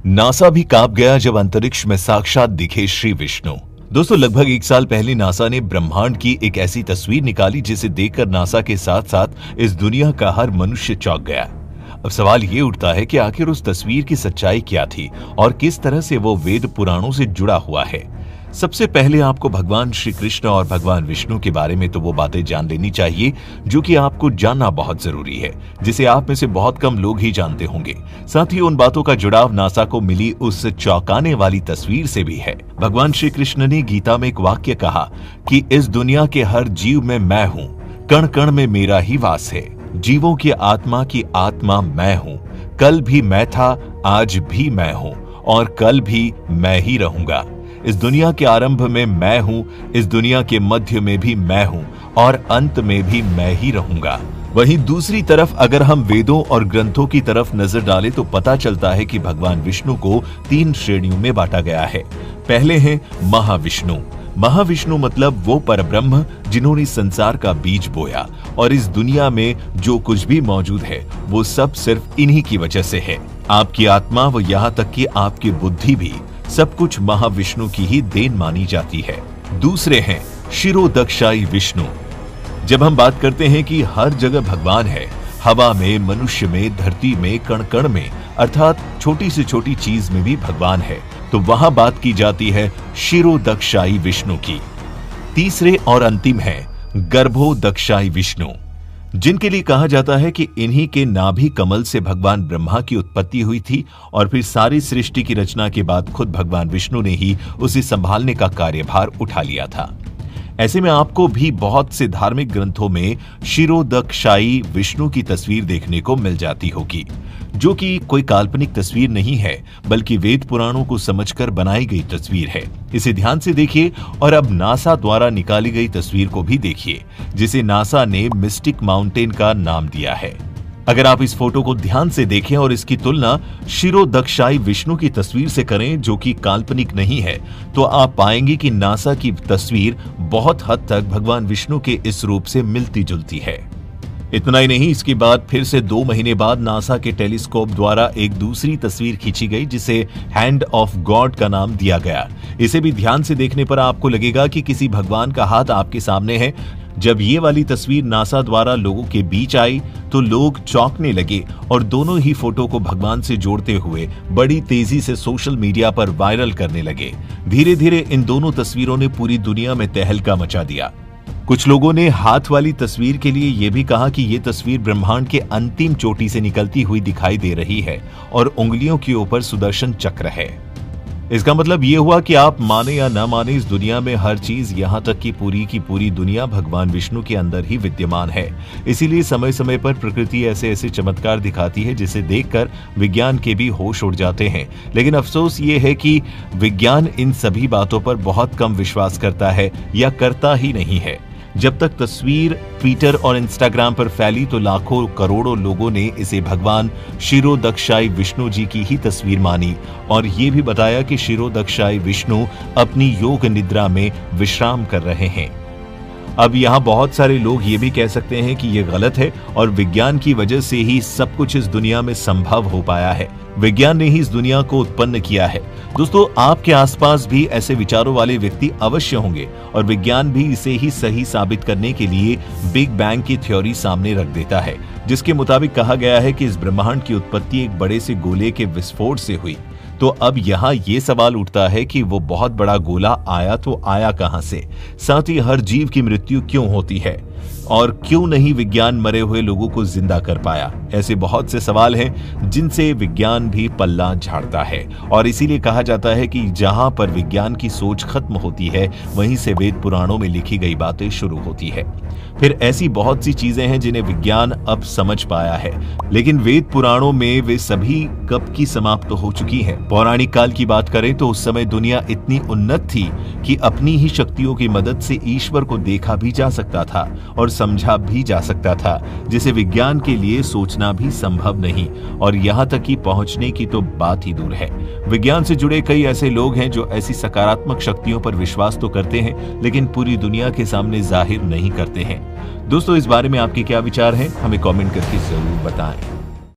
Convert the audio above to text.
NASA भी कांप गया जब अंतरिक्ष में साक्षात दिखे श्री विष्णु। दोस्तों, लगभग 1 साल पहले नासा ने ब्रह्मांड की एक ऐसी तस्वीर निकाली जिसे देखकर नासा के साथ साथ इस दुनिया का हर मनुष्य चौंक गया। अब सवाल ये उठता है कि आखिर उस तस्वीर की सच्चाई क्या थी और किस तरह से वो वेद पुराणों से जुड़ा हुआ है। सबसे पहले आपको भगवान श्री कृष्ण और भगवान विष्णु के बारे में तो वो बातें जान लेनी चाहिए जो कि आपको जानना बहुत जरूरी है, जिसे आप में से बहुत कम लोग ही जानते होंगे। साथ ही उन बातों का जुड़ाव नासा को मिली उस चौंकाने वाली तस्वीर से भी है। भगवान श्री कृष्ण ने गीता में एक वाक्य कहा कि इस दुनिया के हर जीव में मैं हूँ, कण कण में मेरा ही वास है। जीवों की आत्मा मैं हूँ। कल भी मैं था, आज भी मैं हूँ और कल भी मैं ही रहूंगा। इस दुनिया के आरंभ में मैं हूँ, इस दुनिया के मध्य में भी मैं हूँ और अंत में भी मैं ही रहूंगा। वहीं दूसरी तरफ अगर हम वेदों और ग्रंथों की तरफ नजर डालें तो पता चलता है कि भगवान विष्णु को 3 श्रेणियों में बांटा गया है। पहले हैं महाविष्णु। महाविष्णु मतलब वो परब्रह्म जिन्होंने संसार का बीज बोया और इस दुनिया में जो कुछ भी मौजूद है वो सब सिर्फ इन्हीं की वजह से है। आपकी आत्मा व यहाँ तक कि आपकी बुद्धि भी सब कुछ महाविष्णु की ही देन मानी जाती है। दूसरे हैं शिरोदक्षाई विष्णु। जब हम बात करते हैं कि हर जगह भगवान है, हवा में, मनुष्य में, धरती में, कण कण में, अर्थात छोटी से छोटी चीज में भी भगवान है, तो वहां बात की जाती है शिरोदक्षाई विष्णु की। तीसरे और अंतिम है गर्भोदक्षाई विष्णु, जिनके लिए कहा जाता है कि इन्हीं के नाभि कमल से भगवान ब्रह्मा की उत्पत्ति हुई थी और फिर सारी सृष्टि की रचना के बाद खुद भगवान विष्णु ने ही उसे संभालने का कार्यभार उठा लिया था। ऐसे में आपको भी बहुत से धार्मिक ग्रंथों में शिरोदक्षाई विष्णु की तस्वीर देखने को मिल जाती होगी, जो कि कोई काल्पनिक तस्वीर नहीं है बल्कि वेद पुराणों को समझकर बनाई गई तस्वीर है। इसे ध्यान से देखिए और अब नासा द्वारा निकाली गई तस्वीर को भी देखिए, जिसे नासा ने मिस्टिक माउंटेन का नाम दिया है। अगर आप इस फोटो को ध्यान से देखें और इसकी तुलना शिरोदक्षाई विष्णु की तस्वीर से करें जो कि काल्पनिक नहीं है, तो आप पाएंगे कि नासा की तस्वीर बहुत हद तक भगवान विष्णु के इस रूप से मिलती जुलती है। इतना ही नहीं, इसके बाद फिर से 2 महीने बाद नासा के टेलीस्कोप द्वारा एक दूसरी तस्वीर खींची गई जिसे हैंड ऑफ गॉड का नाम दिया गया। इसे भी ध्यान से देखने पर आपको लगेगा कि किसी भगवान का हाथ आपके सामने है। जब ये वाली तस्वीर नासा द्वारा लोगों के बीच आई तो लोग चौंकने लगे और दोनों ही फोटो को भगवान से जोड़ते हुए बड़ी तेजी से सोशल मीडिया पर वायरल करने लगे। धीरे धीरे इन दोनों तस्वीरों ने पूरी दुनिया में तहलका मचा दिया। कुछ लोगों ने हाथ वाली तस्वीर के लिए यह भी कहा कि यह तस्वीर ब्रह्मांड के अंतिम चोटी से निकलती हुई दिखाई दे रही है और उंगलियों के ऊपर सुदर्शन चक्र है। इसका मतलब यह हुआ कि आप माने या ना माने, इस दुनिया में हर चीज, यहाँ तक कि पूरी की पूरी दुनिया भगवान विष्णु के अंदर ही विद्यमान है। इसीलिए समय समय पर प्रकृति ऐसे ऐसे चमत्कार दिखाती है जिसे देखकर विज्ञान के भी होश उड़ जाते हैं। लेकिन अफसोस ये है कि विज्ञान इन सभी बातों पर बहुत कम विश्वास करता है या करता ही नहीं है। जब तक तस्वीर ट्विटर और इंस्टाग्राम पर फैली तो लाखों करोड़ों लोगों ने इसे भगवान शिरोदक्षाई विष्णु जी की ही तस्वीर मानी और ये भी बताया कि शिरोदक्षाई विष्णु अपनी योग निद्रा में विश्राम कर रहे हैं। अब यहाँ बहुत सारे लोग ये भी कह सकते हैं कि ये गलत है और विज्ञान की वजह से ही सब कुछ इस दुनिया में संभव हो पाया है, विज्ञान ने ही इस दुनिया को उत्पन्न किया है। दोस्तों, आपके आसपास भी ऐसे विचारों वाले व्यक्ति अवश्य होंगे और विज्ञान भी इसे ही सही साबित करने के लिए बिग बैंग की थ्योरी सामने रख देता है, जिसके मुताबिक कहा गया है कि इस ब्रह्मांड की उत्पत्ति एक बड़े से गोले के विस्फोट से हुई। तो अब यहाँ ये सवाल उठता है कि वो बहुत बड़ा गोला आया तो आया कहां से? साथ ही हर जीव की मृत्यु क्यों होती है और क्यों नहीं विज्ञान मरे हुए लोगों को जिंदा कर पाया? ऐसे बहुत से सवाल हैं जिनसे विज्ञान भी पल्ला झाड़ता है और इसीलिए कहा जाता है कि जहां पर विज्ञान की सोच खत्म होती है वहीं से वेद पुराणों में लिखी गई बातें शुरू होती है। फिर ऐसी बहुत सी चीजें हैं जिन्हें विज्ञान अब समझ पाया है, लेकिन वेद पुराणों में वे सभी कब की समाप्त हो चुकी हैं। पौराणिक काल की बात करें तो उस समय दुनिया इतनी उन्नत थी कि अपनी ही शक्तियों की मदद से ईश्वर को देखा भी जा सकता था और समझा भी जा सकता था, जिसे विज्ञान के लिए सोचना भी संभव नहीं और यहाँ तक कि पहुंचने की तो बात ही दूर है। विज्ञान से जुड़े कई ऐसे लोग हैं जो ऐसी सकारात्मक शक्तियों पर विश्वास तो करते हैं लेकिन पूरी दुनिया के सामने जाहिर नहीं करते हैं। दोस्तों, इस बारे में आपके क्या विचार हैं? हमें कमेंट करके जरूर बताएं।